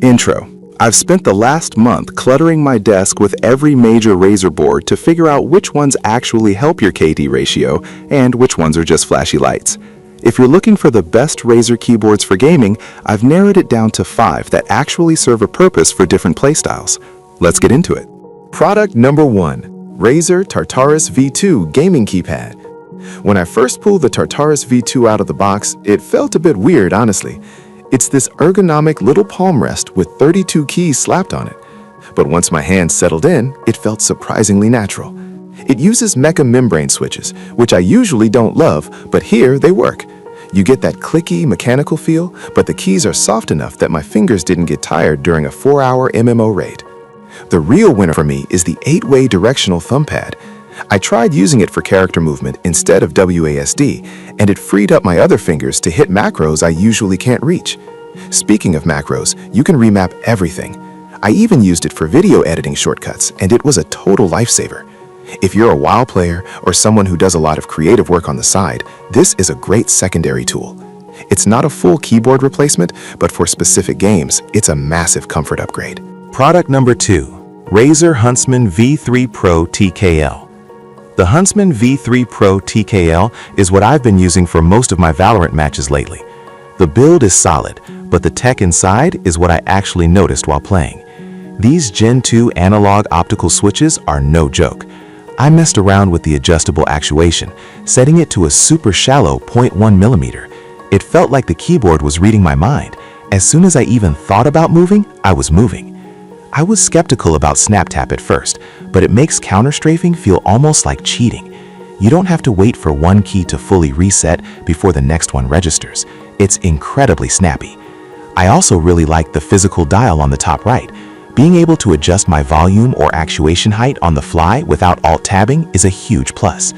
Intro. I've spent the last month cluttering my desk with every major Razer board to figure out which ones actually help your KD ratio and which ones are just flashy lights. If you're looking for the best Razer keyboards for gaming, I've narrowed it down to 5 that actually serve a purpose for different playstyles. Let's get into it. Product number 1. Razer Tartarus V2 Gaming Keypad. When I first pulled the Tartarus V2 out of the box, it felt a bit weird, honestly. It's this ergonomic little palm rest with 32 keys slapped on it. But once my hands settled in, it felt surprisingly natural. It uses mecha membrane switches, which I usually don't love, but here they work. You get that clicky, mechanical feel, but the keys are soft enough that my fingers didn't get tired during a 4-hour MMO raid. The real winner for me is the 8-way directional thumb pad. I tried using it for character movement instead of WASD, and it freed up my other fingers to hit macros I usually can't reach. Speaking of macros, you can remap everything. I even used it for video editing shortcuts, and it was a total lifesaver. If you're a WoW player or someone who does a lot of creative work on the side, this is a great secondary tool. It's not a full keyboard replacement, but for specific games, it's a massive comfort upgrade. Product number 2. Razer Huntsman V3 Pro TKL. The Huntsman V3 Pro TKL is what I've been using for most of my Valorant matches lately. The build is solid, but the tech inside is what I actually noticed while playing. These Gen 2 analog optical switches are no joke. I messed around with the adjustable actuation, setting it to a super shallow 0.1 millimeter. It felt like the keyboard was reading my mind. As soon as I even thought about moving, I was moving. I was skeptical about SnapTap at first, but it makes counter-strafing feel almost like cheating. You don't have to wait for one key to fully reset before the next one registers. It's incredibly snappy. I also really like the physical dial on the top right. Being able to adjust my volume or actuation height on the fly without alt-tabbing is a huge plus.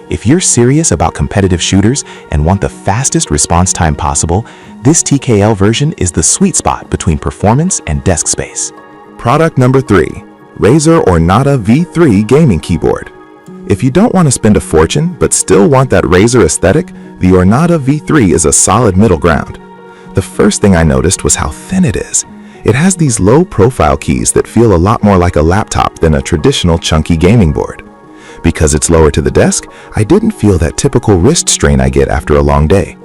If you're serious about competitive shooters and want the fastest response time possible, this TKL version is the sweet spot between performance and desk space. Product number 3. Razer Ornata V3 Gaming Keyboard. If you don't want to spend a fortune but still want that Razer aesthetic, the Ornata V3 is a solid middle ground. The first thing I noticed was how thin it is. It has these low-profile keys that feel a lot more like a laptop than a traditional chunky gaming board. Because it's lower to the desk, I didn't feel that typical wrist strain I get after a long day.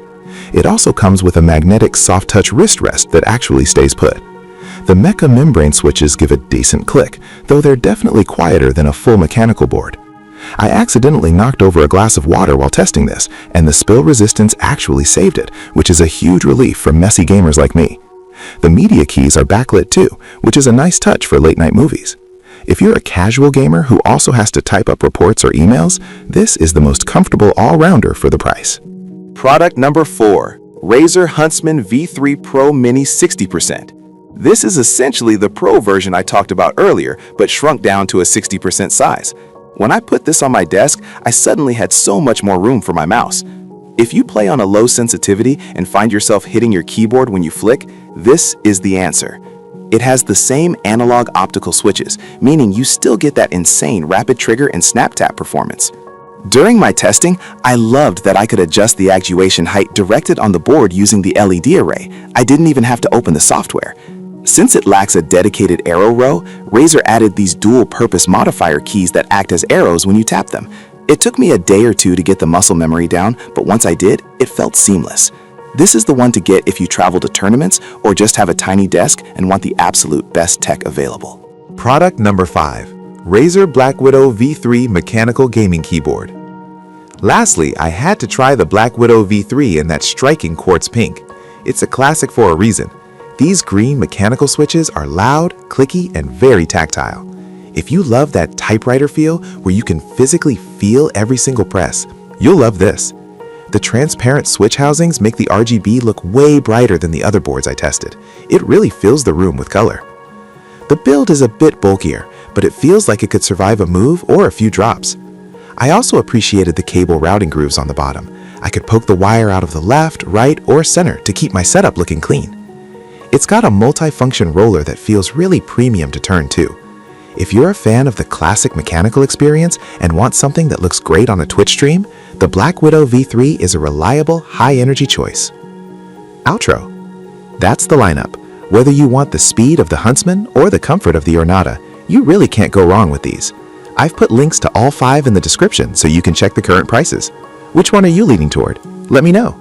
It also comes with a magnetic soft-touch wrist rest that actually stays put. The mecha membrane switches give a decent click, though they're definitely quieter than a full mechanical board. I accidentally knocked over a glass of water while testing this, and the spill resistance actually saved it, which is a huge relief for messy gamers like me. The media keys are backlit too, which is a nice touch for late-night movies. If you're a casual gamer who also has to type up reports or emails, this is the most comfortable all-rounder for the price. Product number 4. Razer Huntsman V3 Pro Mini 60%. This is essentially the Pro version I talked about earlier, but shrunk down to a 60% size. When I put this on my desk, I suddenly had so much more room for my mouse. If you play on a low sensitivity and find yourself hitting your keyboard when you flick, this is the answer. It has the same analog optical switches, meaning you still get that insane rapid trigger and snap tap performance. During my testing, I loved that I could adjust the actuation height directed on the board using the LED array. I didn't even have to open the software. Since it lacks a dedicated arrow row, Razer added these dual-purpose modifier keys that act as arrows when you tap them. It took me a day or two to get the muscle memory down, but once I did, it felt seamless. This is the one to get if you travel to tournaments or just have a tiny desk and want the absolute best tech available. Product number 5. Razer Blackwidow V3 Mechanical Gaming Keyboard. Lastly, I had to try the Blackwidow V3 in that striking quartz pink. It's a classic for a reason. These green mechanical switches are loud, clicky, and very tactile. If you love that typewriter feel where you can physically feel every single press, you'll love this. The transparent switch housings make the RGB look way brighter than the other boards I tested. It really fills the room with color. The build is a bit bulkier, but it feels like it could survive a move or a few drops. I also appreciated the cable routing grooves on the bottom. I could poke the wire out of the left, right, or center to keep my setup looking clean. It's got a multi-function roller that feels really premium to turn too. If you're a fan of the classic mechanical experience and want something that looks great on a Twitch stream, the Blackwidow V3 is a reliable, high-energy choice. Outro. That's the lineup. Whether you want the speed of the Huntsman or the comfort of the Ornata, you really can't go wrong with these. I've put links to all 5 in the description so you can check the current prices. Which one are you leaning toward? Let me know.